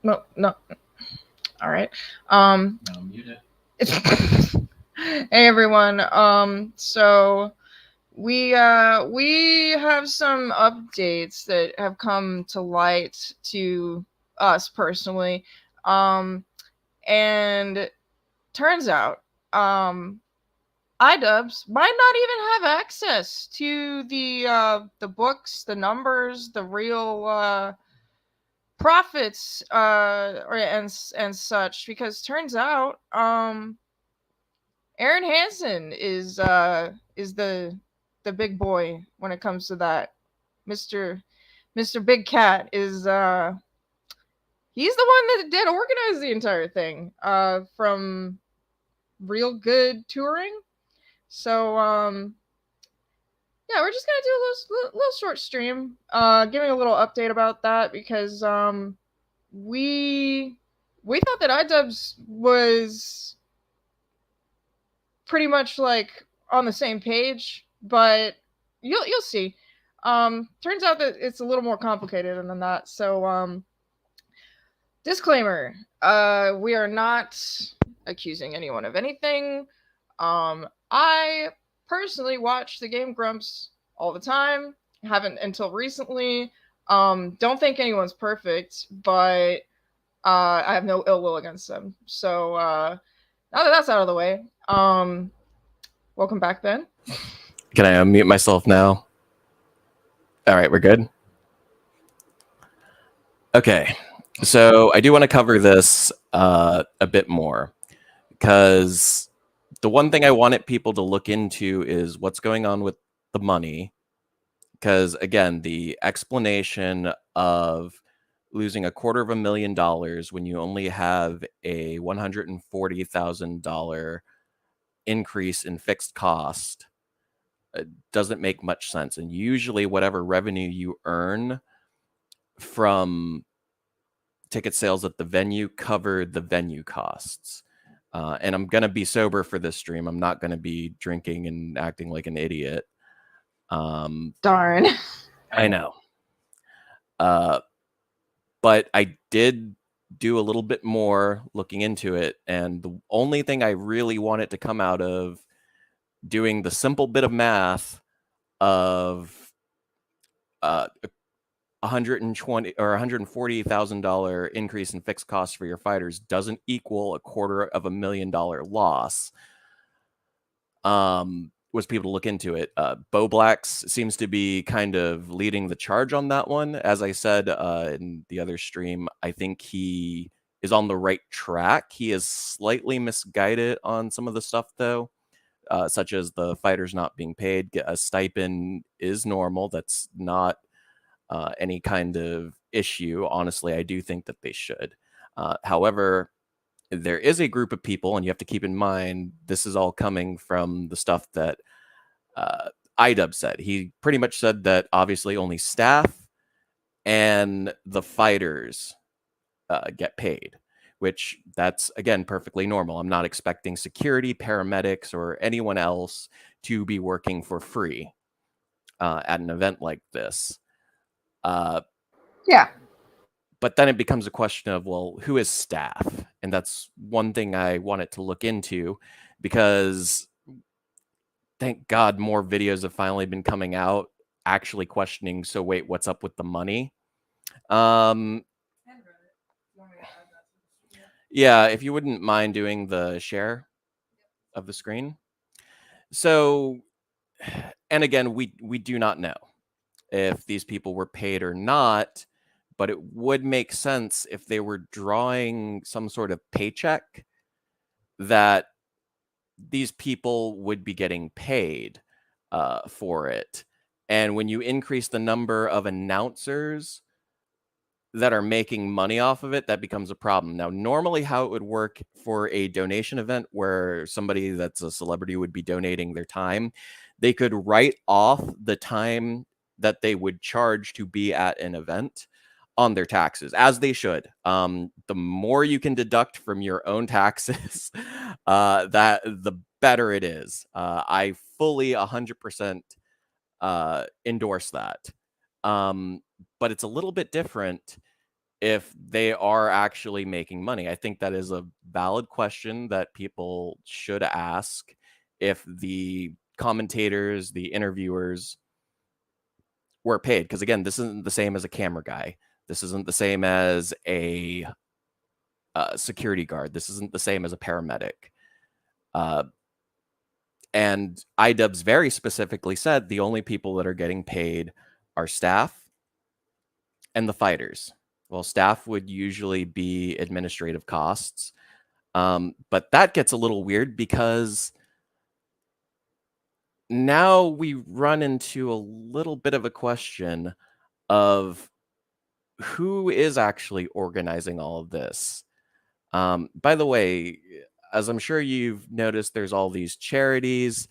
No, no. All right. No, mute it. Hey everyone. So we have some updates that have come to light to us personally. Um, and turns out, iDubbbz might not even have access to the books, the numbers, the real profits, or and such, because turns out Aaron Hansen is the big boy when it comes to that. Mr. Big Cat is he's the one that did organize the entire thing from real good touring. So yeah, we're just gonna do a little short stream, giving a little update about that, because we we thought that iDubbbz was pretty much like on the same page, but you'll see. Turns out that it's a little more complicated than that. So disclaimer: we are not accusing anyone of anything. I personally watch the Game Grumps all the time. Haven't until recently. Don't think anyone's perfect, but I have no ill will against them. So now that that's out of the way, welcome back, Ben. Can I unmute myself now? All right, we're good. Okay, so I do want to cover this a bit more, because the one thing I wanted people to look into is what's going on with the money. Because again, the explanation of losing $250,000 when you only have a $140,000 increase in fixed cost doesn't make much sense. And usually whatever revenue you earn from ticket sales at the venue cover the venue costs. And I'm going to be sober for this stream. I'm not going to be drinking and acting like an idiot. Darn. I know. But I did do a little bit more looking into it. And the only thing I really wanted to come out of doing the simple bit of math of $120 or $140,000 increase in fixed costs for your fighters doesn't equal $250,000 loss. Was people to look into it. Bo Blacks seems to be kind of leading the charge on that one. As I said in the other stream, I think he is on the right track. He is slightly misguided on some of the stuff, though, such as the fighters not being paid. A stipend is normal. That's not any kind of issue. Honestly, I do think that they should. However, there is a group of people, and you have to keep in mind, this is all coming from the stuff that iDubbbz said. He pretty much said that obviously only staff and the fighters get paid, which that's, again, perfectly normal. I'm not expecting security, paramedics, or anyone else to be working for free at an event like this. Yeah. But then it becomes a question of, well, who is staff? And that's one thing I wanted to look into, because thank God more videos have finally been coming out actually questioning, so wait, what's up with the money? Yeah, if you wouldn't mind doing the share of the screen. So, and again, we do not know if these people were paid or not, but it would make sense if they were drawing some sort of paycheck that these people would be getting paid for it. And when you increase the number of announcers that are making money off of it, that becomes a problem. Now, normally how it would work for a donation event where somebody that's a celebrity would be donating their time, they could write off the time that they would charge to be at an event on their taxes, as they should. The more you can deduct from your own taxes, that the better it is. I fully 100% endorse that. But it's a little bit different if they are actually making money. I think that is a valid question that people should ask if the commentators, the interviewers were paid. Because again, this isn't the same as a camera guy. This isn't the same as a security guard. This isn't the same as a paramedic. And iDubbbz very specifically said the only people that are getting paid are staff and the fighters. Well, staff would usually be administrative costs. But that gets a little weird because now we run into a little bit of a question of who is actually organizing all of this. By the way, as I'm sure you've noticed, there's all these charities.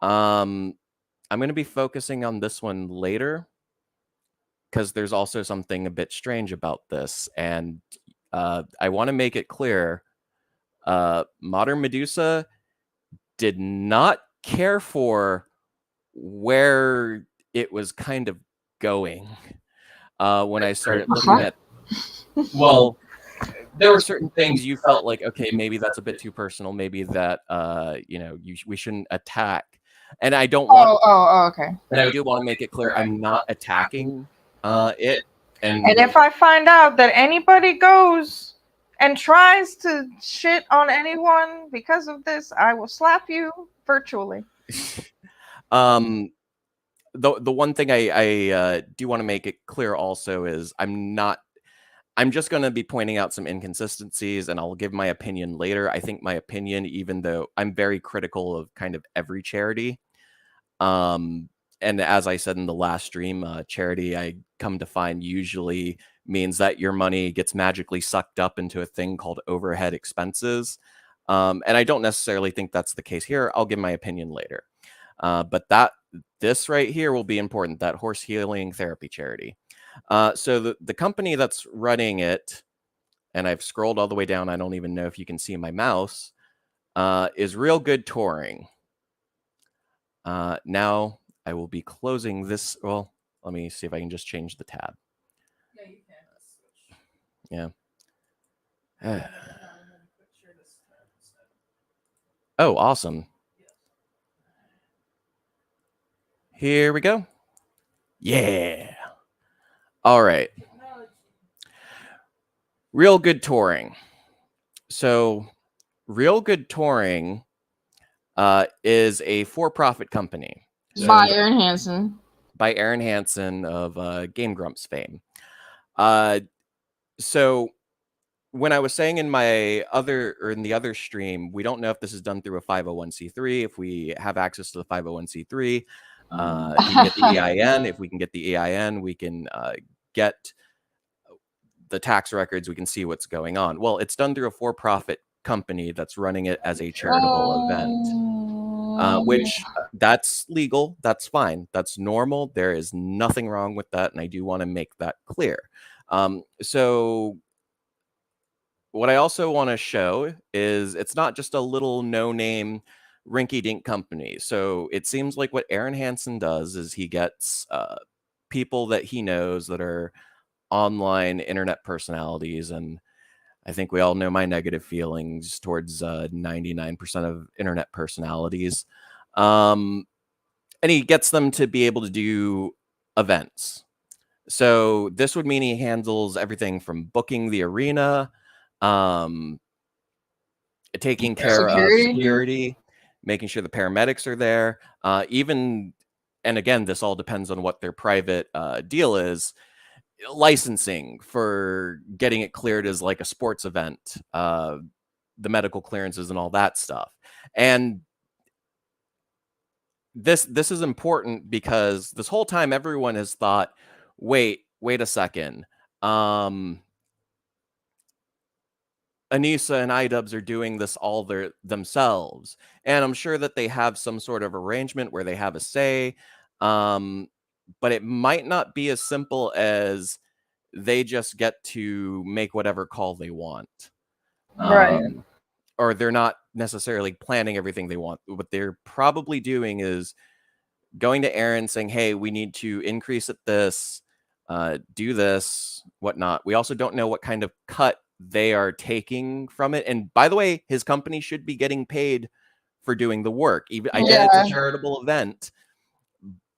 I'm going to be focusing on this one later because there's also something a bit strange about this. And I want to make it clear, Modern Medusa did not care for where it was kind of going when I started looking at, well, there were certain things you felt like, okay, maybe that's a bit too personal. Maybe that, we shouldn't attack. And I don't want. Okay. And I do want to make it clear, I'm not attacking it. And if I find out that anybody goes and tries to shit on anyone because of this, I will slap you virtually. the one thing I do want to make it clear also is I'm just going to be pointing out some inconsistencies, and I'll give my opinion later. I think my opinion, even though I'm very critical of kind of every charity, and as I said in the last stream, charity, I come to find, usually means that your money gets magically sucked up into a thing called overhead expenses. And I don't necessarily think that's the case here. I'll give my opinion later. But this right here will be important, that horse healing therapy charity. So the company that's running it, and I've scrolled all the way down, I don't even know if you can see my mouse, is Real Good Touring. Now I will be closing this. Well, let me see if I can just change the tab. Yeah, you can. Yeah. Oh, awesome. Here we go. Yeah. All right. Real Good Touring. So Real Good Touring is a for-profit company. By Aaron Hansen. By Aaron Hansen of Game Grumps fame. So when I was saying in the other stream, we don't know if this is done through a 501c3. If we have access to the 501c3, we can get the EIN. If we can get the EIN, we can get the tax records. We can see what's going on. Well, it's done through a for-profit company that's running it as a charitable event, which that's legal. That's fine. That's normal. There is nothing wrong with that. And I do want to make that clear. So what I also want to show is it's not just a little no-name rinky-dink company. So it seems like what Aaron Hansen does is he gets people that he knows that are online internet personalities, and I think we all know my negative feelings towards 99% of internet personalities. And he gets them to be able to do events. So this would mean he handles everything from booking the arena, taking care of security, making sure the paramedics are there, even, and again, this all depends on what their private deal is, licensing for getting it cleared as like a sports event, the medical clearances and all that stuff. And this is important because this whole time everyone has thought, wait a second, Anissa and iDubbbz are doing this all themselves. And I'm sure that they have some sort of arrangement where they have a say. But it might not be as simple as they just get to make whatever call they want. Right. Or they're not necessarily planning everything they want. What they're probably doing is going to Aaron saying, hey, we need to increase at this. do this, whatnot. We also don't know what kind of cut they are taking from it. And by the way, his company should be getting paid for doing the work. Even I get it's a charitable event,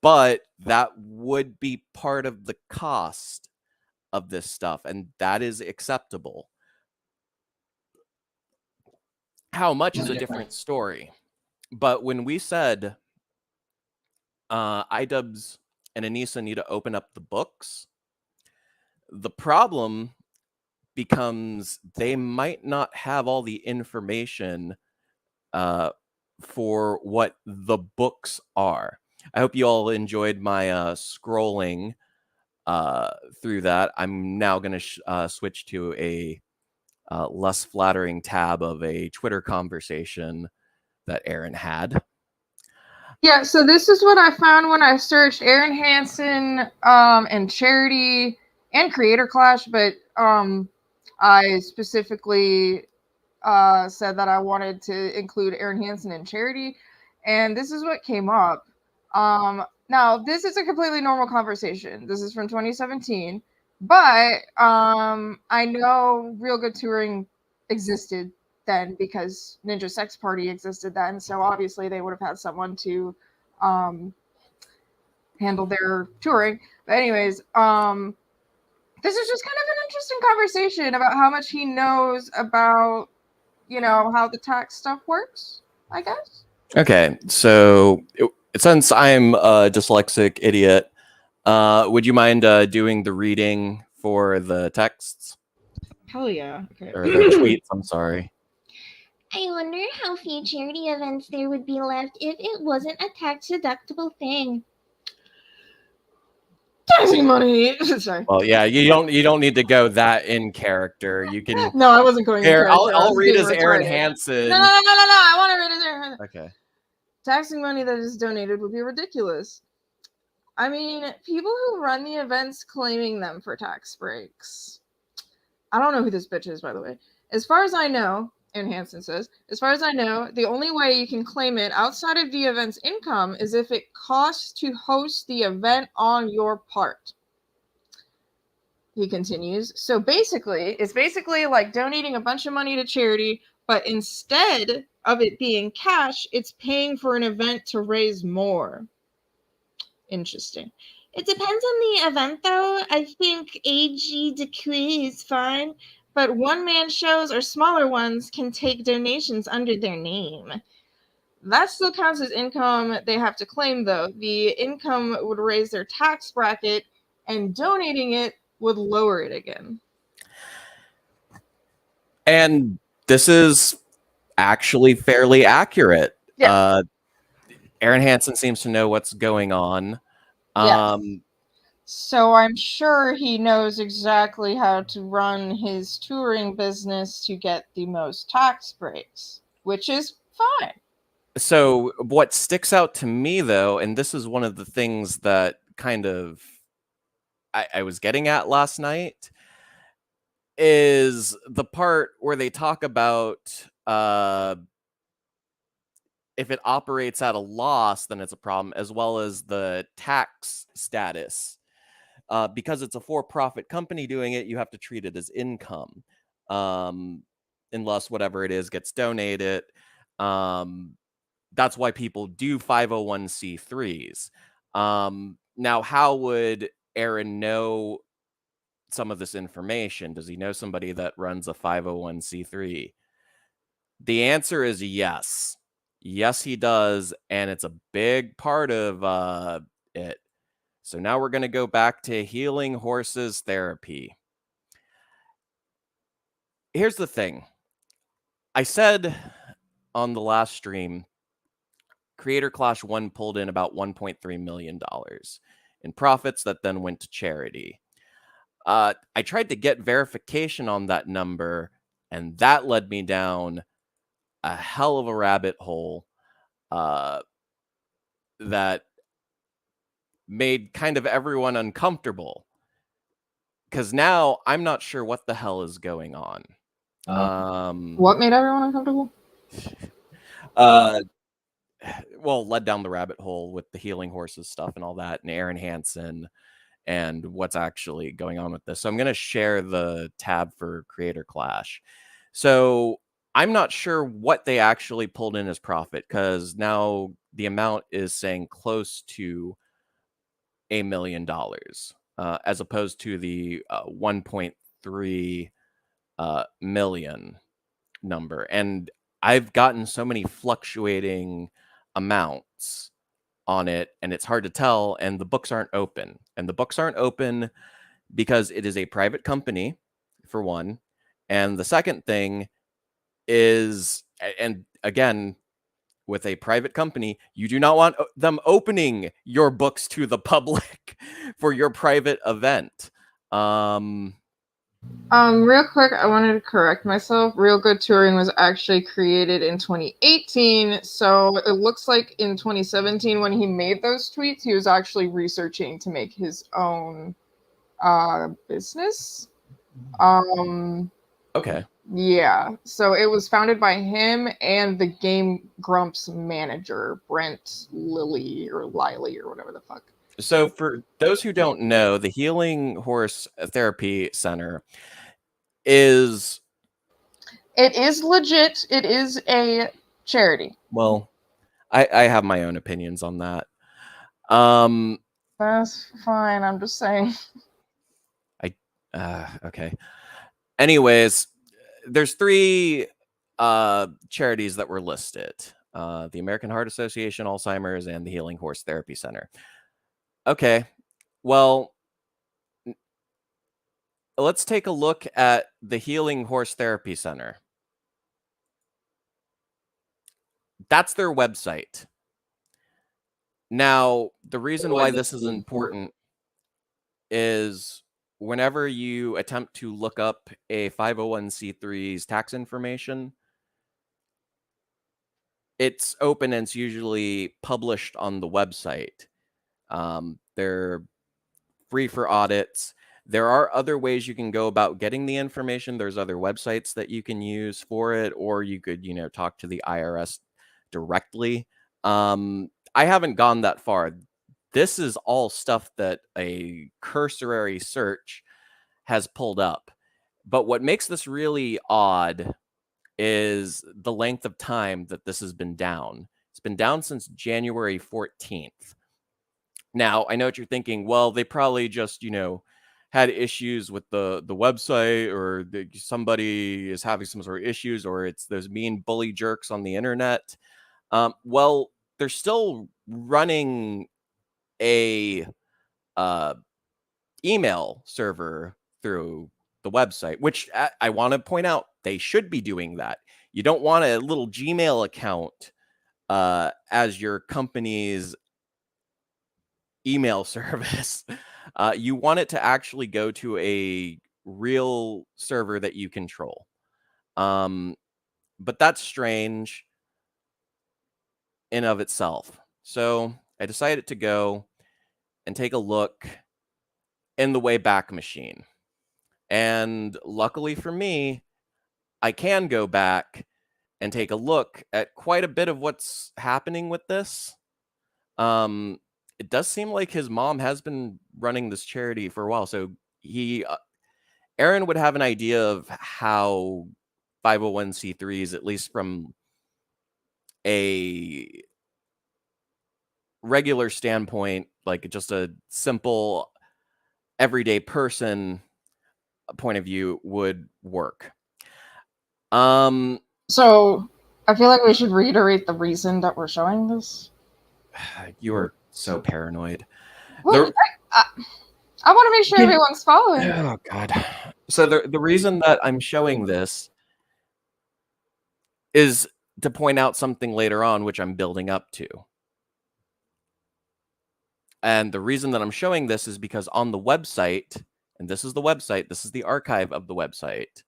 but that would be part of the cost of this stuff, and that is acceptable. How much is a different story. But when we said iDubbbz and Anissa need to open up the books, the problem becomes they might not have all the information for what the books are. I hope you all enjoyed my scrolling through that. I'm now going to switch to a less flattering tab of a Twitter conversation that Aaron had. Yeah, so this is what I found when I searched Aaron Hansen and charity and Creator Clash, but I specifically said that I wanted to include Aaron Hansen and charity, and this is what came up. Now, this is a completely normal conversation. This is from 2017, but I know Real Good Touring existed then because Ninja Sex Party existed then, so obviously they would have had someone to handle their touring. But anyways, this is just kind of an interesting conversation about how much he knows about, you know, how the tax stuff works, I guess. Okay, so since I'm a dyslexic idiot, would you mind doing the reading for the texts? Hell yeah. Okay. Or the tweets, I'm sorry. I wonder how few charity events there would be left if it wasn't a tax-deductible thing. Taxing money. Sorry. Well, yeah, you don't need to go that in character. You can. No, I wasn't going. Here, in character. I'll read as Aaron Hansen. No. I want to read as Aaron Hansen. Okay. Taxing money that is donated would be ridiculous. I mean, people who run the events claiming them for tax breaks. I don't know who this bitch is, by the way. As far as I know, Aaron Hansen says, as far as I know, the only way you can claim it outside of the event's income is if it costs to host the event on your part. He continues. So basically, it's basically like donating a bunch of money to charity, but instead of it being cash, it's paying for an event to raise more. Interesting. It depends on the event, though. I think AG Decree is fine, but one-man shows or smaller ones can take donations under their name. That still counts as income they have to claim, though. The income would raise their tax bracket, and donating it would lower it again. And this is actually fairly accurate. Yeah. Aaron Hansen seems to know what's going on. Yes. So I'm sure he knows exactly how to run his touring business to get the most tax breaks, which is fine. So what sticks out to me, though, and this is one of the things that kind of I was getting at last night, is the part where they talk about if it operates at a loss, then it's a problem, as well as the tax status. Because it's a for-profit company doing it, you have to treat it as income, unless whatever it is gets donated. That's why people do 501c3s. Now, how would Aaron know some of this information? Does he know somebody that runs a 501c3? The answer is yes. Yes, he does, and it's a big part of it. So now we're going to go back to Healing Horses Therapy. Here's the thing. I said on the last stream, Creator Clash 1 pulled in about $1.3 million in profits that then went to charity. I tried to get verification on that number, and that led me down a hell of a rabbit hole that made kind of everyone uncomfortable, because now I'm not sure what the hell is going on. What made everyone uncomfortable? Well, led down the rabbit hole with the Healing Horses stuff and all that, and Aaron Hansen and what's actually going on with this. So I'm going to share the tab for Creator Clash. So I'm not sure what they actually pulled in as profit, because now the amount is saying close to $1 million, as opposed to the 1.3 million number. And I've gotten so many fluctuating amounts on it, and it's hard to tell. And the books aren't open. And the books aren't open because it is a private company, for one. And the second thing is, and again, with a private company, you do not want them opening your books to the public for your private event. Real quick, I wanted to correct myself. Real Good Touring was actually created in 2018, so it looks like in 2017 when he made those tweets, he was actually researching to make his own business. Okay. Yeah, so it was founded by him and the Game Grumps manager, Brent Lilly or whatever the fuck. So for those who don't know, the Healing Horse Therapy Center is... It is legit. It is a charity. Well, I have my own opinions on that. That's fine. I'm just saying. Okay. Anyways, there's 3 charities that were listed. The American Heart Association, Alzheimer's, and the Healing Horse Therapy Center. Okay. Well, let's take a look at the Healing Horse Therapy Center. That's their website. Now, the reason why this is important is whenever you attempt to look up a 501c3's tax information, it's open and it's usually published on the website. They're free for audits. There are other ways you can go about getting the information. There's other websites that you can use for it, or you could, talk to the IRS directly. I haven't gone that far. This is all stuff that a cursory search has pulled up. But what makes this really odd is the length of time that this has been down. It's been down since January 14th. Now, I know what you're thinking. Well, they probably just, had issues with the website, or somebody is having some sort of issues, or it's those mean bully jerks on the internet. Well, they're still running a email server through the website, which I want to point out, they should be doing that. You don't want a little Gmail account as your company's email service. You want it to actually go to a real server that you control. But that's strange in of itself. So I decided to go and take a look in the Wayback Machine. And luckily for me, I can go back and take a look at quite a bit of what's happening with this. It does seem like his mom has been running this charity for a while. So Aaron would have an idea of how 501c3s, at least from a regular standpoint, like just a simple everyday person point of view, would work. So I feel like we should reiterate the reason that we're showing this. You are so paranoid. Well, I want to make sure everyone's following. Oh God. So the reason that I'm showing this is to point out something later on, which I'm building up to. And the reason that I'm showing this is because on the website, and this is the website, this is the archive of the website.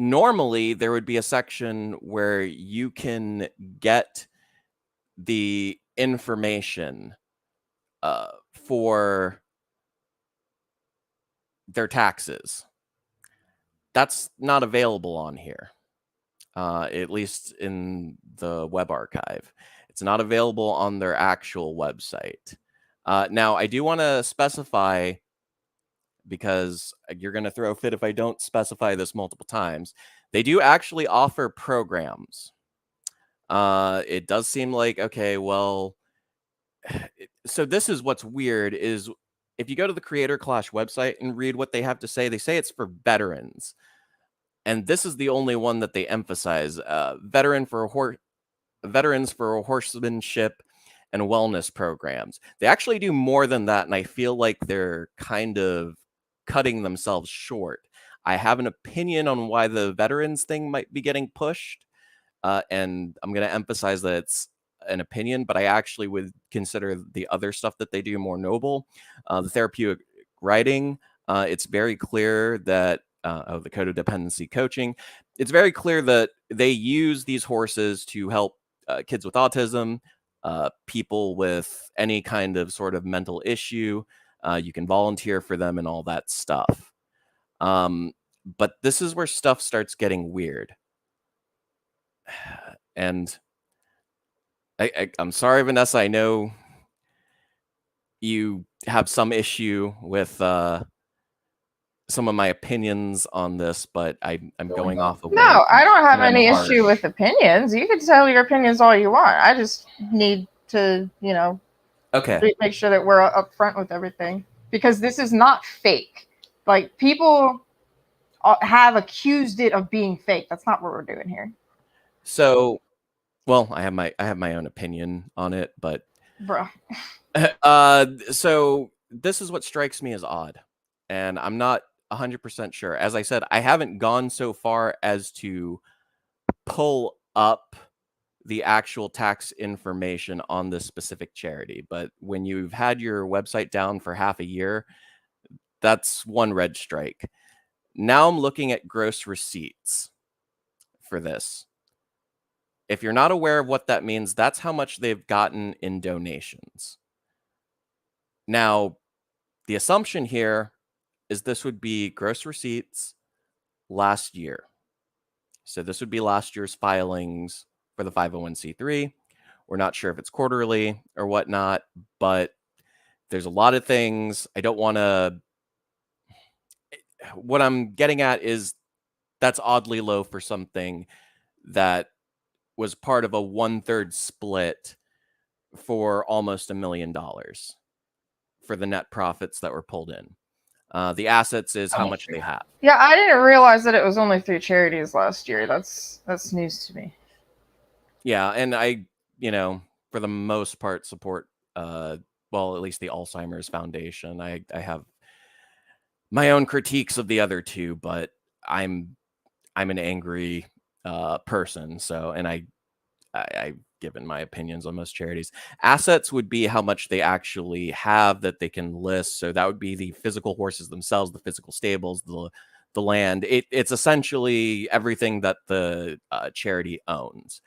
Normally there would be a section where you can get the information for their taxes. That's not available on here, at least in the web archive. It's not available on their actual website. Now, I do want to specify, because you're going to throw a fit if I don't specify this multiple times, they do actually offer programs. It does seem like, okay, well, so this is what's weird is if you go to the Creator Clash website and read what they have to say, they say it's for veterans. And this is the only one that they emphasize, veterans for horsemanship and wellness programs. They actually do more than that, and I feel like they're kind of cutting themselves short. I have an opinion on why the veterans thing might be getting pushed, and I'm going to emphasize that it's an opinion, but I actually would consider the other stuff that they do more noble. The therapeutic writing, it's very clear that the codependency coaching, it's very clear that they use these horses to help kids with autism, people with any kind of sort of mental issue. You can volunteer for them and all that stuff. But this is where stuff starts getting weird. And I'm sorry, Vanessa, I know you have some issue with some of my opinions on this, but I'm going off of No, I don't have I'm any harsh. issue with opinions. You can tell your opinions all you want. I just need to, Okay. make sure that we're upfront with everything, because this is not fake. Like, people have accused it of being fake. That's not what we're doing here, So, well, I have my own opinion on it, but bro. so this is what strikes me as odd, and I'm not 100% sure. As I said, I haven't gone so far as to pull up the actual tax information on this specific charity, but when you've had your website down for half a year, that's one red strike. Now I'm looking at gross receipts for this. If you're not aware of what that means, that's how much they've gotten in donations. Now, the assumption here is this would be gross receipts last year. So this would be last year's filings for the 501c3. We're not sure if it's quarterly or whatnot, but there's a lot of things. I don't want to... What I'm getting at is that's oddly low for something that was part of a 1/3 split for almost $1 million for the net profits that were pulled in. The assets is how much they have. Yeah, I didn't realize that it was only 3 charities last year. That's news to me. Yeah, and I, for the most part support, well, at least the Alzheimer's Foundation. I have my own critiques of the other two, but I'm an angry person, so, and I've given my opinions on most charities. Assets would be how much they actually have that they can list. So that would be the physical horses themselves, the physical stables, the land. It's essentially everything that the charity owns.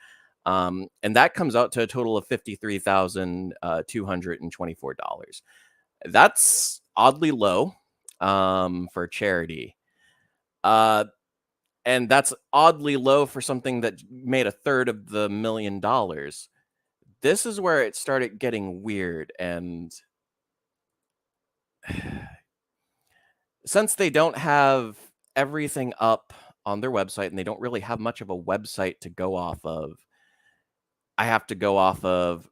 And that comes out to a total of $53,224. That's oddly low for charity. And that's oddly low for something that made 1/3 of the $1 million. This is where it started getting weird. And since they don't have everything up on their website and they don't really have much of a website to go off of, I have to go off of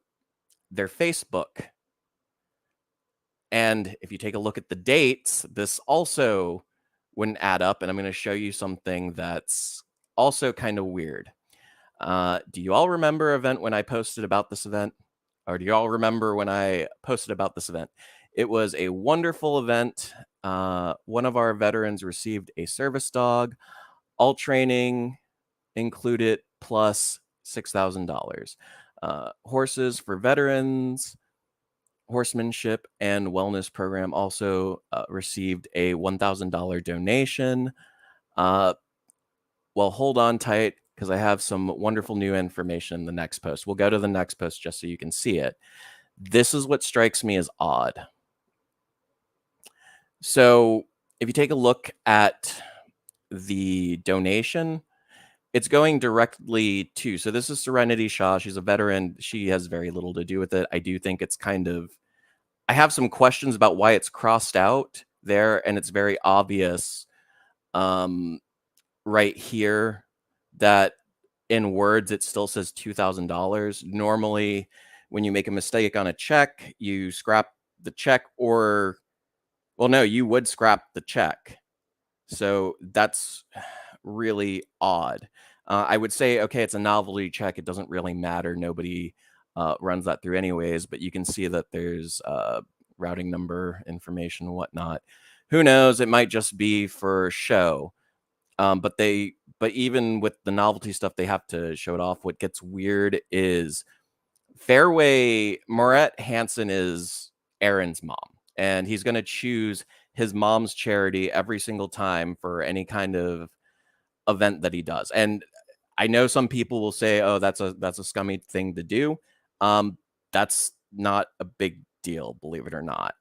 their Facebook. And if you take a look at the dates, this also wouldn't add up. And I'm going to show you something that's also kind of weird. Do you all remember event when I posted about this event? Or do you all remember when I posted about this event? It was a wonderful event. One of our veterans received a service dog, all training included, plus $6,000. Horses for veterans, horsemanship and wellness program also received a $1,000 donation. Well, hold on tight, because I have some wonderful new information in the next post. We'll go to the next post just so you can see it. This is what strikes me as odd. So if you take a look at the donation, it's going directly to. So this is Serenity Shaw. She's a veteran. She has very little to do with it. I do think it's kind of. I have some questions about why it's crossed out there, and it's very obvious right here that in words it still says $2,000. Normally, when you make a mistake on a check, you scrap the check, or well, no, you would scrap the check. So that's really odd. I would say, okay, it's a novelty check. It doesn't really matter. Nobody runs that through anyways, but you can see that there's routing number information and whatnot. Who knows? It might just be for show. But even with the novelty stuff, they have to show it off. What gets weird is Fairway Moret Hansen is Aaron's mom, and he's going to choose his mom's charity every single time for any kind of event that he does. And I know some people will say, "Oh, that's a scummy thing to do." That's not a big deal, believe it or not.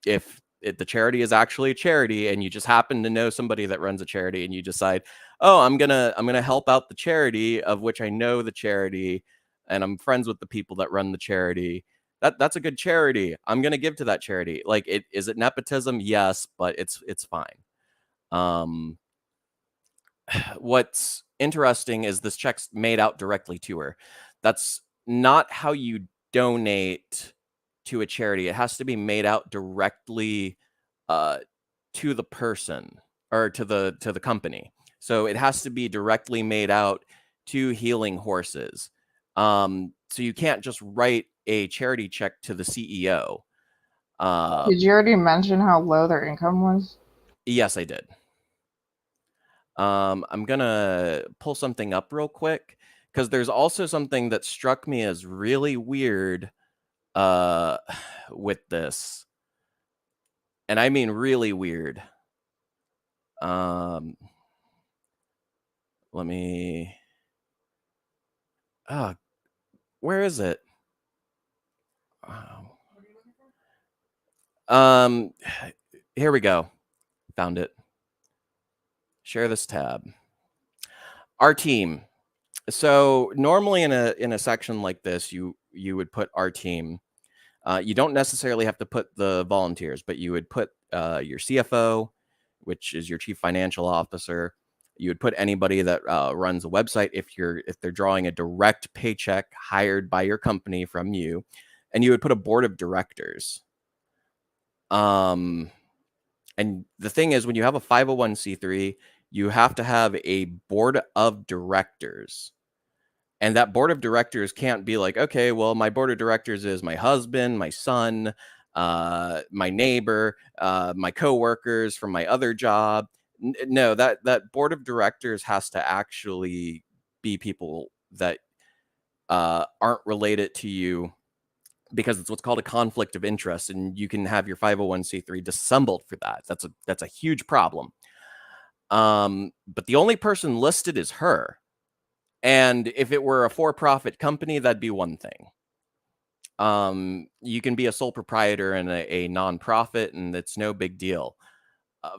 If the charity is actually a charity, and you just happen to know somebody that runs a charity, and you decide, "Oh, I'm gonna help out the charity of which I know the charity, and I'm friends with the people that run the charity." That's a good charity. I'm gonna give to that charity. Like, is it nepotism? Yes, but it's fine. What's interesting is this check's made out directly to her. That's not how you donate to a charity. It has to be made out directly to the person or to the company. So it has to be directly made out to Healing Horses. So you can't just write a charity check to the CEO. Did you already mention how low their income was? Yes, I did. I'm gonna pull something up real quick because there's also something that struck me as really weird with this. And I mean really weird. Let me where is it? Here we go. Found it. Share this tab. Our team. So normally in a section like this, you would put our team. You don't necessarily have to put the volunteers, but you would put your CFO, which is your chief financial officer. You would put anybody that runs a website if they're drawing a direct paycheck hired by your company from you, and you would put a board of directors. And the thing is, when you have a 501c3, you have to have a board of directors. And that board of directors can't be like, okay, well, my board of directors is my husband, my son, my neighbor, my coworkers from my other job. No, that board of directors has to actually be people that aren't related to you, because it's what's called a conflict of interest, and you can have your 501c3 dissembled for that. That's a huge problem. But the only person listed is her. And if it were a for-profit company, that'd be one thing. You can be a sole proprietor and a nonprofit, and it's no big deal.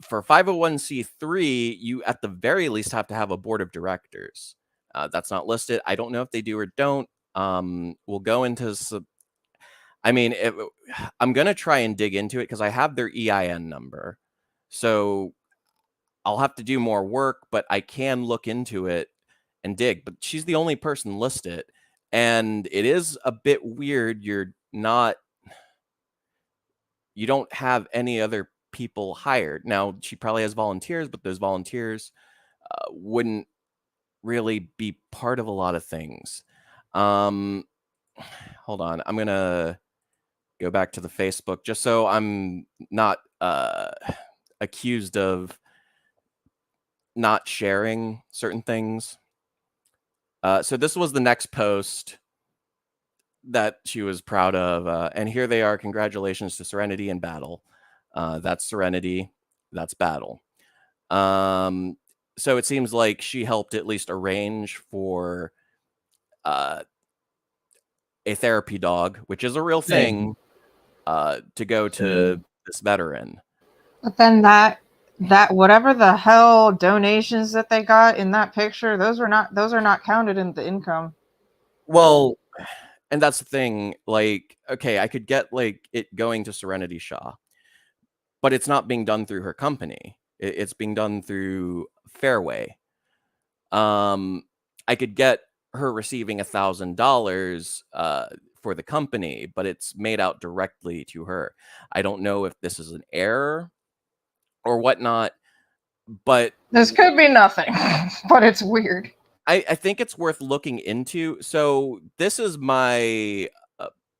For 501c3, you at the very least have to have a board of directors. That's not listed. I don't know if they do or don't. We'll go into I'm going to try and dig into it because I have their EIN number. So I'll have to do more work, but I can look into it and dig. But she's the only person listed. And it is a bit weird. You don't have any other people hired. Now, she probably has volunteers, but those volunteers wouldn't really be part of a lot of things. Hold on. I'm going to go back to the Facebook just so I'm not accused of not sharing certain things. So this was the next post that she was proud of. And here they are. Congratulations to Serenity and Battle. That's Serenity. That's Battle. So it seems like she helped at least arrange for a therapy dog, which is a real thing, to go to this veteran. But then that That whatever the hell donations that they got in that picture, those are not counted in the income. Well, and that's the thing. Like, okay, I could get like it going to Serenity Shaw, but it's not being done through her company. It's being done through Fairway. I could get her receiving $1,000 for the company, but it's made out directly to her. I don't know if this is an error or whatnot, but This could be nothing, but it's weird. I think it's worth looking into. So this is my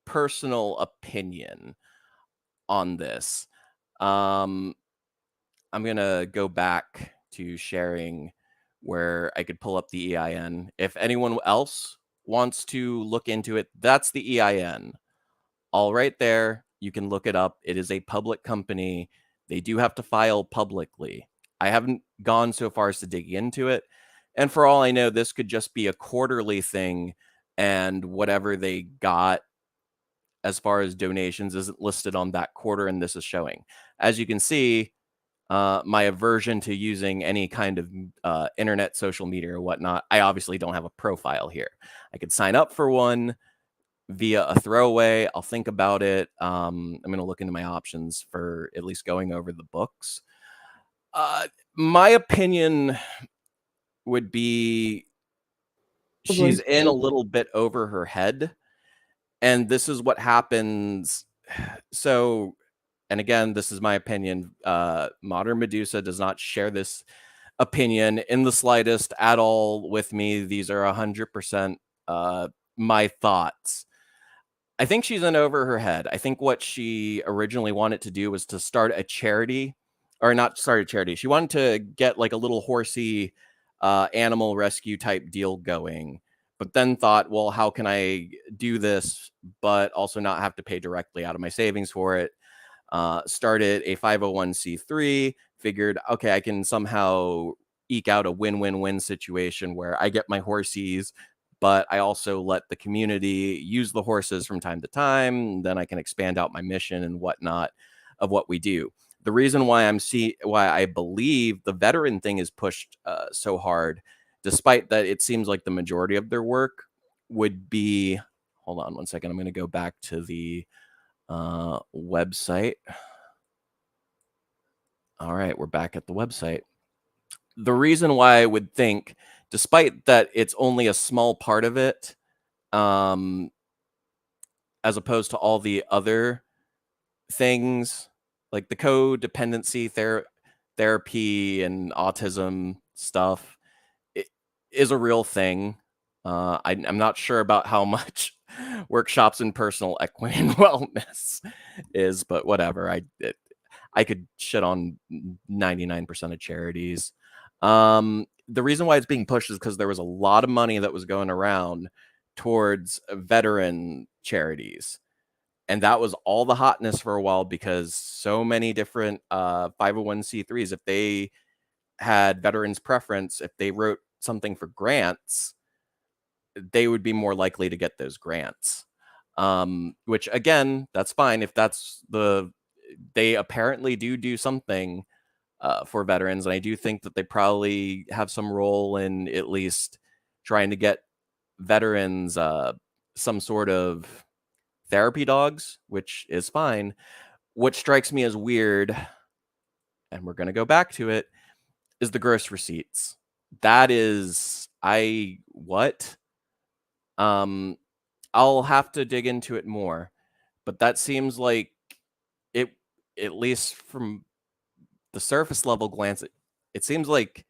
personal opinion on this. I'm gonna go back to sharing where I could pull up the EIN. If anyone else wants to look into it, that's the EIN. All right there. You can look it up. It is a public company. They do have to file publicly. I haven't gone so far as to dig into it. And for all I know, this could just be a quarterly thing, and whatever they got as far as donations isn't listed on that quarter, and this is showing. As you can see, my aversion to using any kind of internet social media or whatnot, I obviously don't have a profile here. I could sign up for one via a throwaway. I'll think about it. I'm going to look into my options for at least going over the books. My opinion would be she's in a little bit over her head, and this is what happens. So, and again, this is my opinion. Modern Medusa does not share this opinion in the slightest at all with me. These are 100% my thoughts. I think she's in over her head. I think what she originally wanted to do was to start a charity, or not start a charity. She wanted to get like a little horsey animal rescue type deal going, but then thought, well, how can I do this, but also not have to pay directly out of my savings for it? Started a 501c3, figured, okay, I can somehow eke out a win-win-win situation where I get my horsies, but I also let the community use the horses from time to time. Then I can expand out my mission and whatnot of what we do. The reason why why I believe the veteran thing is pushed so hard, despite that it seems like the majority of their work would be, hold on one second, I'm going to go back to the website. All right, we're back at the website. The reason why I would think, despite that it's only a small part of it, as opposed to all the other things like the codependency therapy and autism stuff, it is a real thing. I'm not sure about how much workshops in personal equine and wellness is, but whatever. I could shit on 99% of charities. The reason why it's being pushed is because there was a lot of money that was going around towards veteran charities. And that was all the hotness for a while because so many different 501c3s, if they had veterans preference, if they wrote something for grants, they would be more likely to get those grants. Which again, that's fine if that's they apparently do something for veterans, and I do think that they probably have some role in at least trying to get veterans some sort of therapy dogs, which is fine. What strikes me as weird, and we're going to go back to it, is the gross receipts. That is, what? I'll have to dig into it more, but that seems like it, at least from the surface level glance, it seems like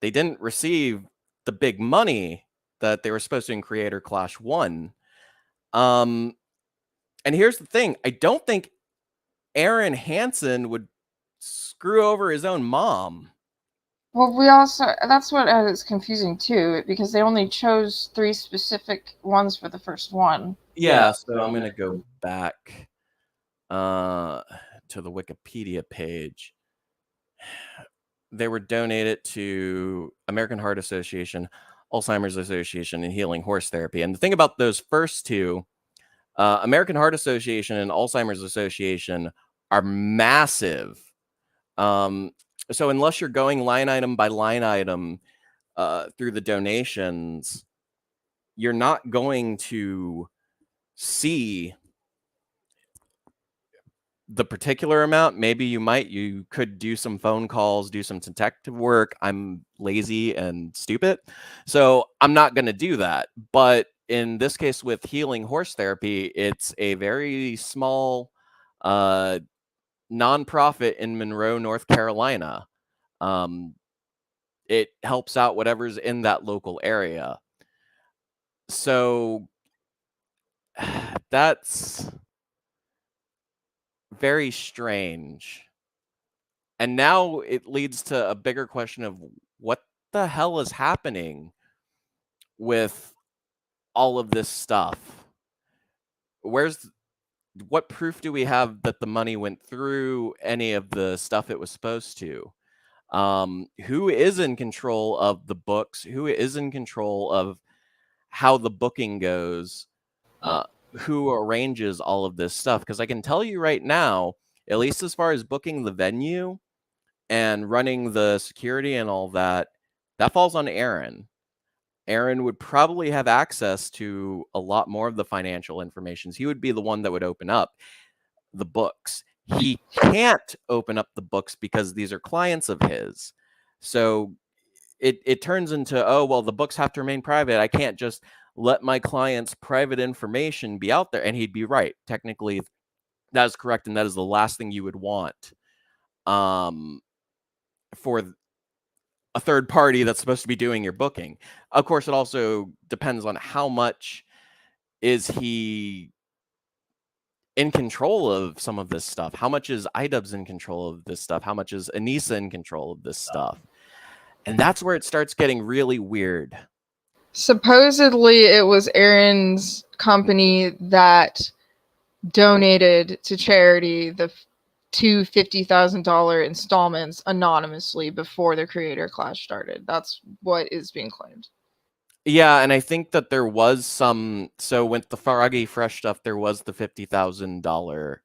they didn't receive the big money that they were supposed to in Creator Clash 1. And here's the thing. I don't think Aaron Hansen would screw over his own mom. Well, that's what is confusing too, because they only chose 3 specific ones for the first one. Yeah, so I'm going to go back to the Wikipedia page. They were donated to American Heart Association, Alzheimer's Association, and Healing Horse Therapy. And the thing about those first two, American Heart Association and Alzheimer's Association, are massive. So unless you're going line item by line item through the donations, you're not going to see the particular amount. Maybe you could do some phone calls, do some detective work. I'm lazy and stupid, so I'm not going to do that. But in this case with healing horse therapy, it's a very small nonprofit in Monroe, North Carolina. It helps out whatever's in that local area. So that's very strange. And now it leads to a bigger question of what the hell is happening with all of this stuff? What proof do we have that the money went through any of the stuff it was supposed to? Who is in control of the books? Who is in control of how the booking goes? Who arranges all of this stuff? Because I can tell you right now, at least as far as booking the venue and running the security and all that, that falls on Aaron. Aaron would probably have access to a lot more of the financial information. He would be the one that would open up the books. He can't open up the books because these are clients of his. So it turns into, oh, well, the books have to remain private. I can't just let my client's private information be out there. And he'd be right. Technically, that is correct. And that is the last thing you would want for a third party that's supposed to be doing your booking. Of course, it also depends on how much is he in control of some of this stuff. How much is iDubbbz in control of this stuff? How much is Anissa in control of this stuff? And that's where it starts getting really weird. Supposedly, it was Aaron's company that donated to charity the two $50,000 installments anonymously before the creator clash started. That's what is being claimed. Yeah, and I think that there was some. So with the Froggy Fresh stuff, there was the $50,000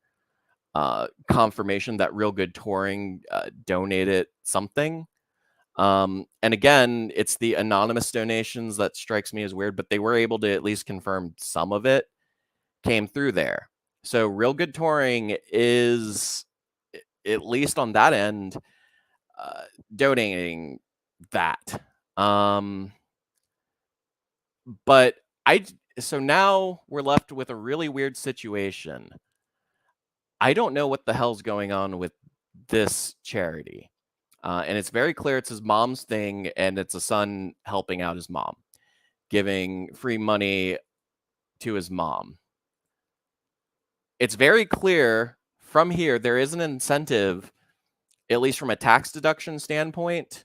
confirmation that Real Good Touring donated something. And again, it's the anonymous donations that strikes me as weird, but they were able to at least confirm some of it came through there. So Real Good Touring is, at least on that end, donating that. But so now we're left with a really weird situation. I don't know what the hell's going on with this charity. And it's very clear it's his mom's thing, and it's a son helping out his mom, giving free money to his mom. It's very clear from here there is an incentive, at least from a tax deduction standpoint,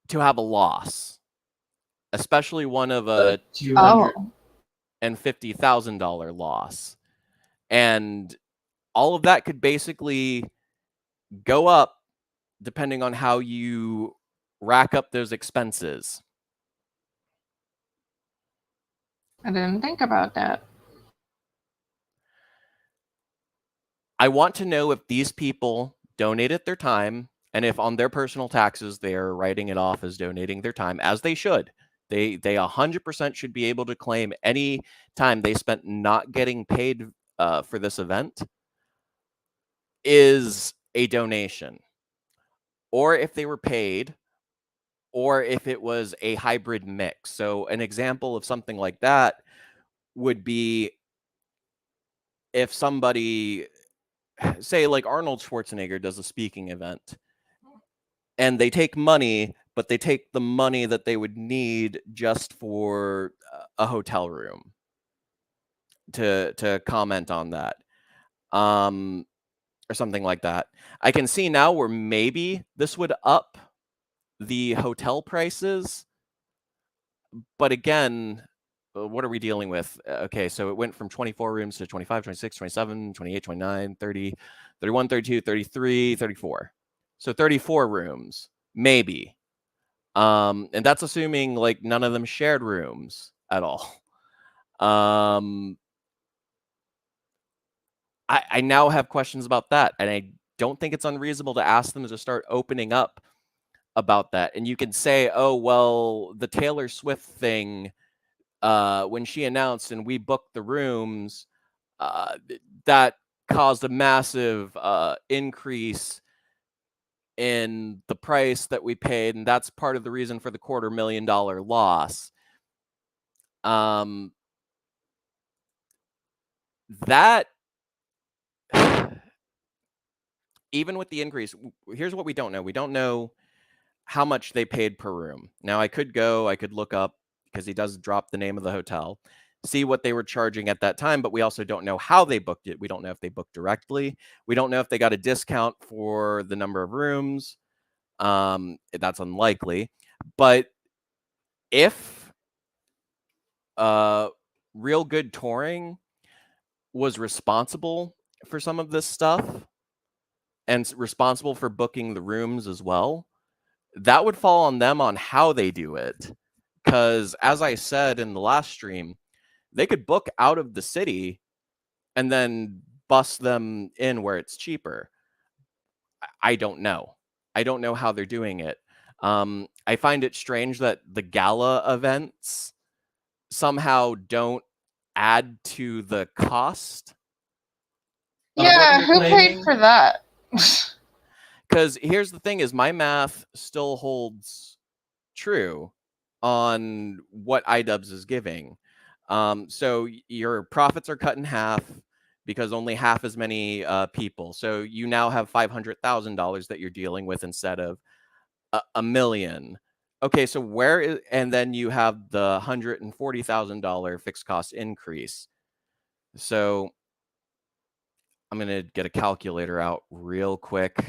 to have a loss, especially one of a $250,000 loss. And all of that could basically go up depending on how you rack up those expenses. I didn't think about that. I want to know if these people donated their time, and if on their personal taxes they are writing it off as donating their time, as they should. They 100% should be able to claim any time they spent not getting paid for this event is a donation. Or if they were paid, or if it was a hybrid mix. So an example of something like that would be if somebody, say like Arnold Schwarzenegger does a speaking event, and they take money, but they take the money that they would need just for a hotel room to comment on that, or something like that. I can see now where maybe this would up the hotel prices, but again, what are we dealing with? Okay, so it went from 24 rooms to 25, 26, 27, 28, 29, 30, 31, 32, 33, 34. So 34 rooms, maybe. And that's assuming like none of them shared rooms at all. I now have questions about that, and don't think it's unreasonable to ask them to start opening up about that. And you can say, oh, well, the Taylor Swift thing, when she announced and we booked the rooms, that caused a massive increase in the price that we paid, and that's part of the reason for the $250,000 loss. That even with the increase, here's what we don't know. We don't know how much they paid per room. Now, I could look up, because he does drop the name of the hotel, see what they were charging at that time, but we also don't know how they booked it. We don't know if they booked directly. We don't know if they got a discount for the number of rooms. That's unlikely. But if Real Good Touring was responsible for some of this stuff and responsible for booking the rooms as well, that would fall on them on how they do it. Because as I said in the last stream, they could book out of the city and then bus them in where it's cheaper. I don't know. I don't know how they're doing it. I find it strange that the gala events somehow don't add to the cost. Yeah, who paid for that? Because here's the thing is, my math still holds true on what iDubbbz is giving. So your profits are cut in half because only half as many people. So you now have $500,000 that you're dealing with instead of $1 million. Okay, so where is, and then you have the $140,000 fixed cost increase. So I'm going to get a calculator out real quick.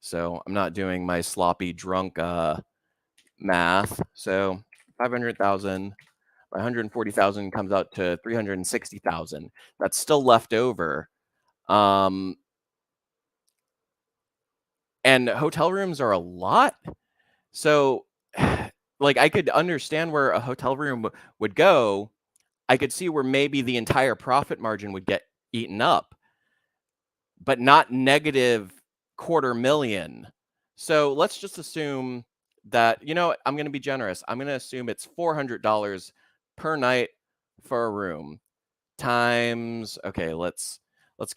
So I'm not doing my sloppy drunk math. So 500,000 by 140,000 comes out to 360,000. That's still left over. And hotel rooms are a lot. So like, I could understand where a hotel room would go. I could see where maybe the entire profit margin would get eaten up, but not negative $250,000. So let's just assume that, you know, I'm going to be generous. I'm going to assume it's $400 per night for a room times, okay, let's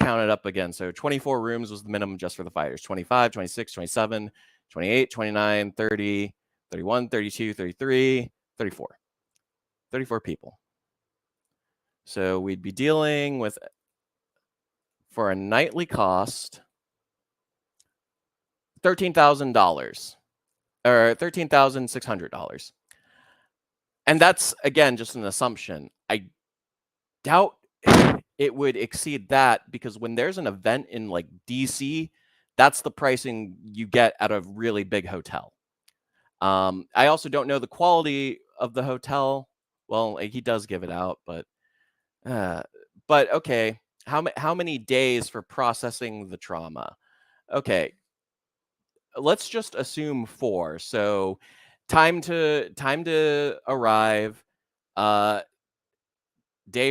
count it up again. So 24 rooms was the minimum just for the fighters. 25, 26, 27, 28, 29, 30, 31, 32, 33, 34. 34 people. So we'd be dealing with, for a nightly cost, $13,000 or $13,600. And that's, again, just an assumption. I doubt it would exceed that, because when there's an event in like DC, that's the pricing you get at a really big hotel. I also don't know the quality of the hotel. Well, he does give it out, but okay. How many days for processing the trauma? Okay, let's just assume 4. So time to arrive, day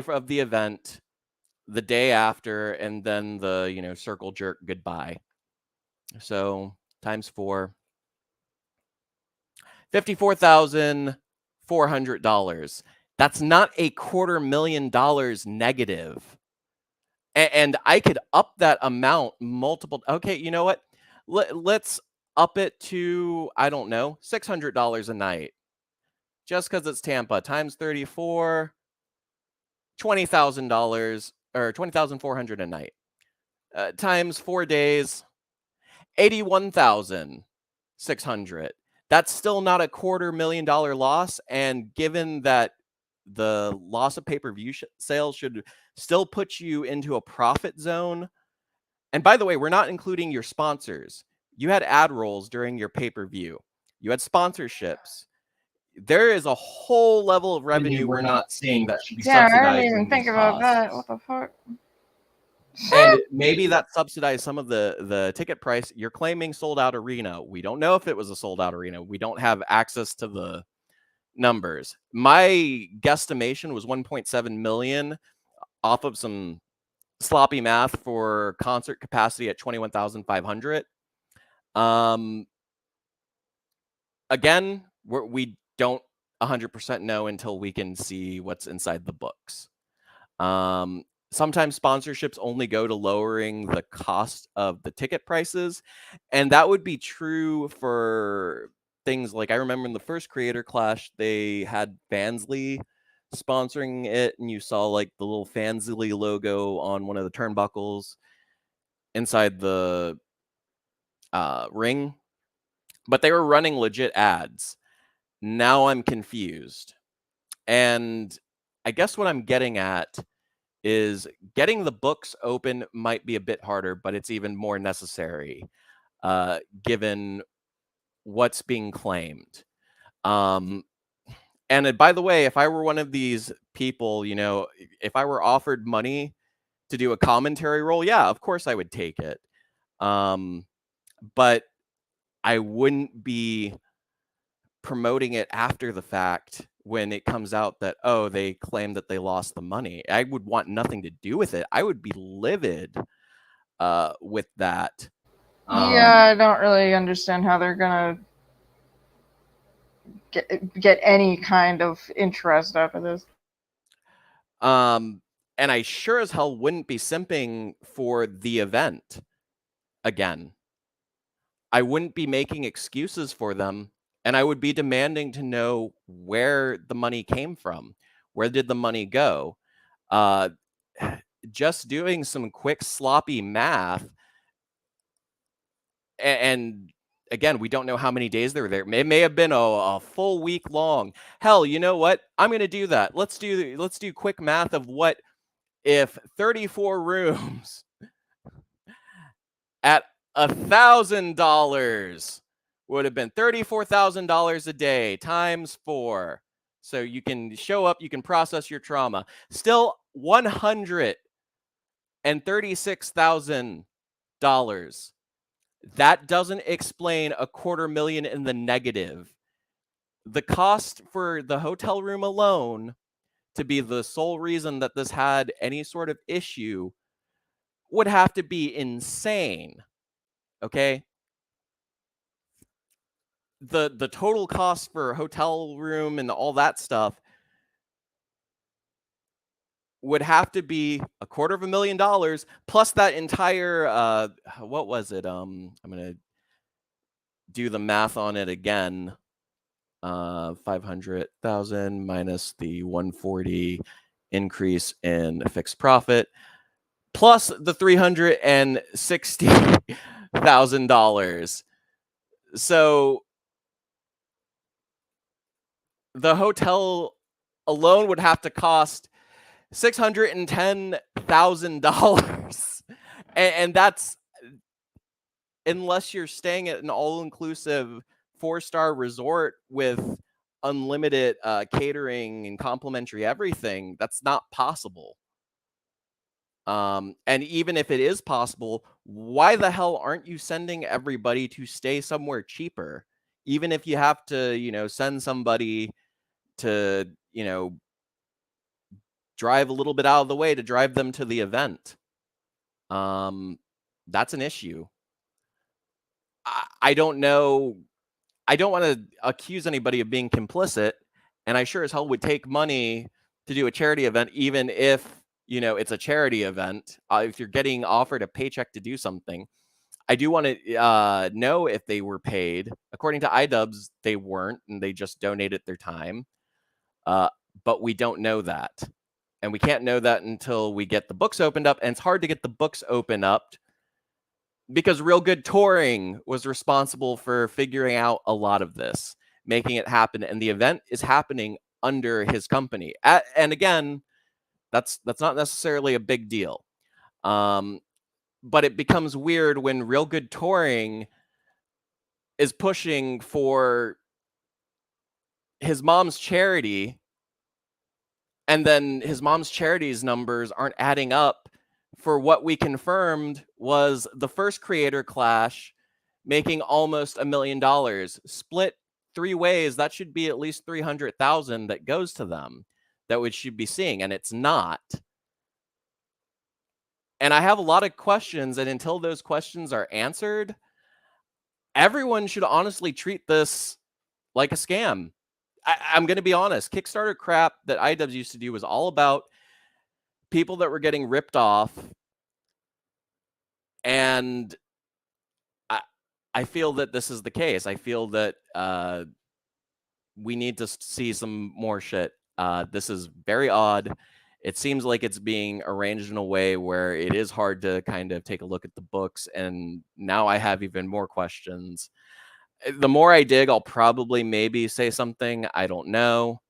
of the event, the day after, and then the, you know, circle jerk goodbye. So times 4, $54,400. That's not a $250,000 negative. And I could up that amount multiple. Okay, you know what? Let's up it to, I don't know, $600 a night. Just because it's Tampa, times 34, $20,000 or $20,400 a night. Times 4 days, 81,600. That's still not a $250,000 loss. And given that the loss of pay-per-view sales should still put you into a profit zone. And by the way, we're not including your sponsors. You had ad rolls during your pay-per-view. You had sponsorships. There is a whole level of revenue we're not seeing that should be subsidized. Yeah, I didn't even think about that. What the fuck? And maybe that subsidized some of the ticket price. You're claiming sold out arena. We don't know if it was a sold out arena. We don't have access to the numbers. My guesstimation was 1.7 million off of some sloppy math for concert capacity at 21,500. Again, we don't 100% know until we can see what's inside the books. Sometimes sponsorships only go to lowering the cost of the ticket prices, and that would be true for things like, I remember in the first Creator Clash, they had Fansly sponsoring it, and you saw like the little Fansly logo on one of the turnbuckles inside the ring, but they were running legit ads. Now I'm confused. And I guess what I'm getting at is getting the books open might be a bit harder, but it's even more necessary given what's being claimed. And by the way, if I were one of these people, you know, if I were offered money to do a commentary role, yeah, of course I would take it. But I wouldn't be promoting it after the fact when it comes out that, oh, they claim that they lost the money. I would want nothing to do with it. I would be livid with that. Yeah, I don't really understand how they're gonna get any kind of interest out of this. And I sure as hell wouldn't be simping for the event again. I wouldn't be making excuses for them, and I would be demanding to know where the money came from. Where did the money go? Just doing some quick sloppy math, and again, we don't know how many days they were there. It may have been a full week long. Hell, you know what? I'm going to do that. Let's do quick math of what if 34 rooms at $1,000 would have been $34,000 a day times 4. So you can show up, you can process your trauma. Still $136,000. That doesn't explain $250,000 in the negative. The cost for the hotel room alone to be the sole reason that this had any sort of issue would have to be insane. Okay? The total cost for a hotel room and all that stuff would have to be $250,000 plus that entire what was it? I'm gonna do the math on it again. 500,000 minus the 140 increase in fixed profit plus the $360,000. So the hotel alone would have to cost $610,000. And that's unless you're staying at an all-inclusive 4-star resort with unlimited catering and complimentary everything. That's not possible. And even if it is possible, why the hell aren't you sending everybody to stay somewhere cheaper? Even if you have to, you know, send somebody to, you know, drive a little bit out of the way to drive them to the event. That's an issue. I don't know. I don't want to accuse anybody of being complicit, and I sure as hell would take money to do a charity event, even if, you know, it's a charity event. If you're getting offered a paycheck to do something, I do want to know if they were paid. According to iDubbbz, they weren't, and they just donated their time. But we don't know that. And we can't know that until we get the books opened up. And it's hard to get the books open up because Real Good Touring was responsible for figuring out a lot of this, making it happen. And the event is happening under his company. And again, that's not necessarily a big deal. But it becomes weird when Real Good Touring is pushing for his mom's charity, and then his mom's charity's numbers aren't adding up for what we confirmed was the first Creator Clash making almost $1 million. Split 3 ways, that should be at least 300,000 that goes to them that we should be seeing, and it's not. And I have a lot of questions, and until those questions are answered, everyone should honestly treat this like a scam. I'm going to be honest. Kickstarter crap that IDubbbz used to do was all about people that were getting ripped off. And I feel that this is the case. I feel that we need to see some more shit. This is very odd. It seems like it's being arranged in a way where it is hard to kind of take a look at the books. And now I have even more questions. The more I dig, I'll probably maybe say something. I don't know.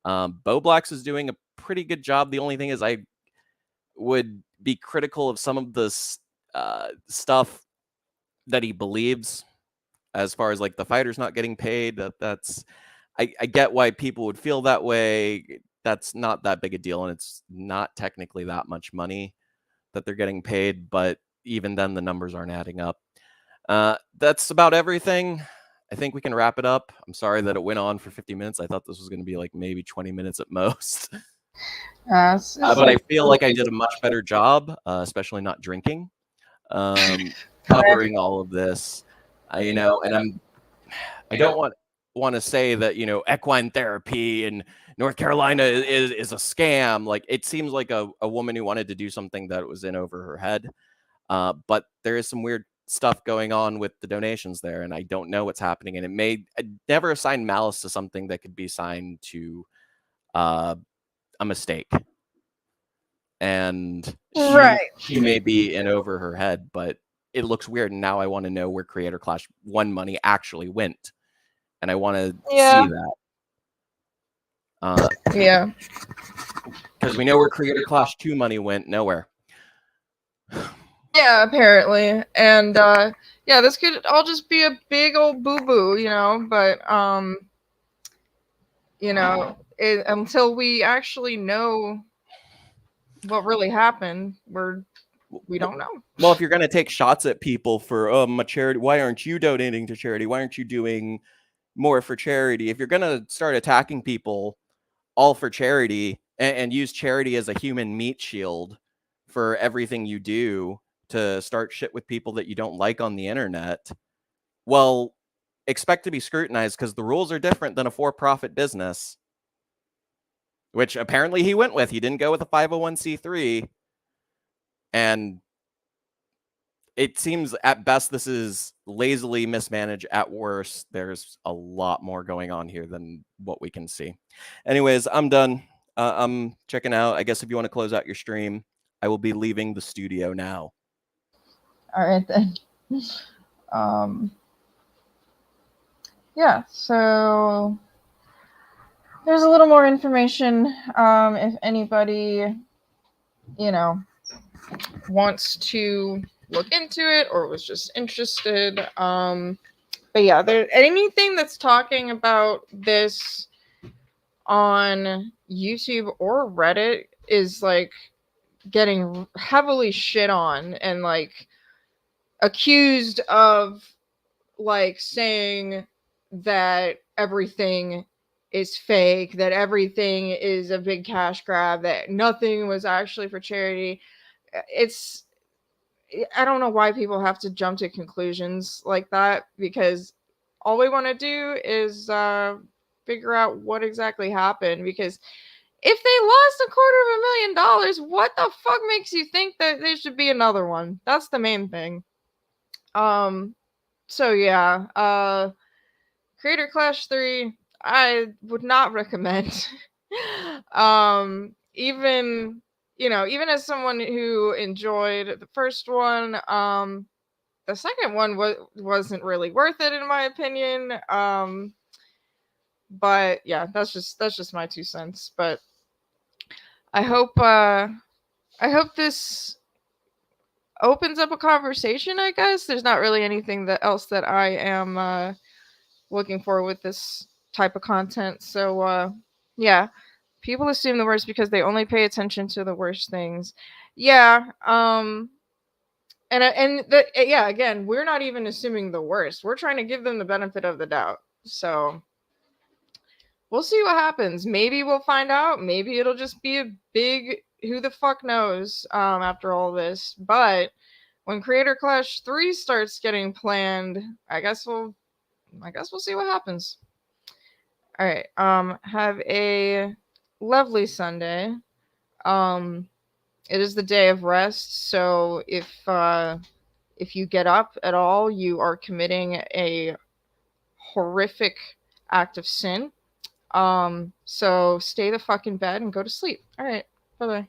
Boblax is doing a pretty good job. The only thing is I would be critical of some of this stuff that he believes, as far as like the fighters not getting paid. That's I get why people would feel that way. That's not that big a deal, and it's not technically that much money that they're getting paid, but even then the numbers aren't adding up. That's about everything. I think we can wrap it up. I'm sorry that it went on for 50 minutes. I thought this was going to be like maybe 20 minutes at most. But I feel like I did a much better job, especially not drinking, covering all of this. And I don't want to say that, equine therapy in North Carolina is a scam. Like, it seems like a woman who wanted to do something that was in over her head. But there is some weird stuff going on with the donations there, and I don't know what's happening. And I never assign malice to something that could be assigned to a mistake. And she may be in over her head, but it looks weird. And now I want to know where Creator Clash 1 money actually went. And I want to see that. Yeah. Because we know where Creator Clash 2 money went. Nowhere. Yeah, apparently. And yeah, this could all just be a big old boo-boo, but until we actually know what really happened, we don't know. Well, if you're going to take shots at people for a charity, why aren't you donating to charity? Why aren't you doing more for charity? If you're going to start attacking people all for charity and use charity as a human meat shield for everything you do to start shit with people that you don't like on the internet, well, expect to be scrutinized, because the rules are different than a for-profit business, which apparently he went with. He didn't go with a 501c3. And it seems at best this is lazily mismanaged. At worst, there's a lot more going on here than what we can see. Anyways, I'm done. I'm checking out. I guess if you want to close out your stream, I will be leaving the studio now. All right, then. Yeah, so there's a little more information. If anybody, wants to look into it or was just interested. But yeah, anything that's talking about this on YouTube or Reddit is like getting heavily shit on and like accused of like saying that everything is fake, that everything is a big cash grab, that nothing was actually for charity. I don't know why people have to jump to conclusions like that, because all we want to do is figure out what exactly happened. Because if they lost $250,000, what the fuck makes you think that there should be another one? That's the main thing. So yeah, Creator Clash 3, I would not recommend. Even as someone who enjoyed the first one, the second one wasn't really worth it in my opinion. But yeah, that's just my 2 cents. But I hope this opens up a conversation. I guess there's not really anything else that I am looking for with this type of content. So yeah, people assume the worst because they only pay attention to the worst things. Yeah. Yeah, again, we're not even assuming the worst. We're trying to give them the benefit of the doubt. So we'll see what happens. Maybe we'll find out. Maybe it'll just be a big who the fuck knows after all this, but when Creator Clash 3 starts getting planned, I guess we'll see what happens. All right. Have a lovely Sunday. It is the day of rest, so if you get up at all, you are committing a horrific act of sin. So stay the fuck in bed and go to sleep. All right. Bye-bye.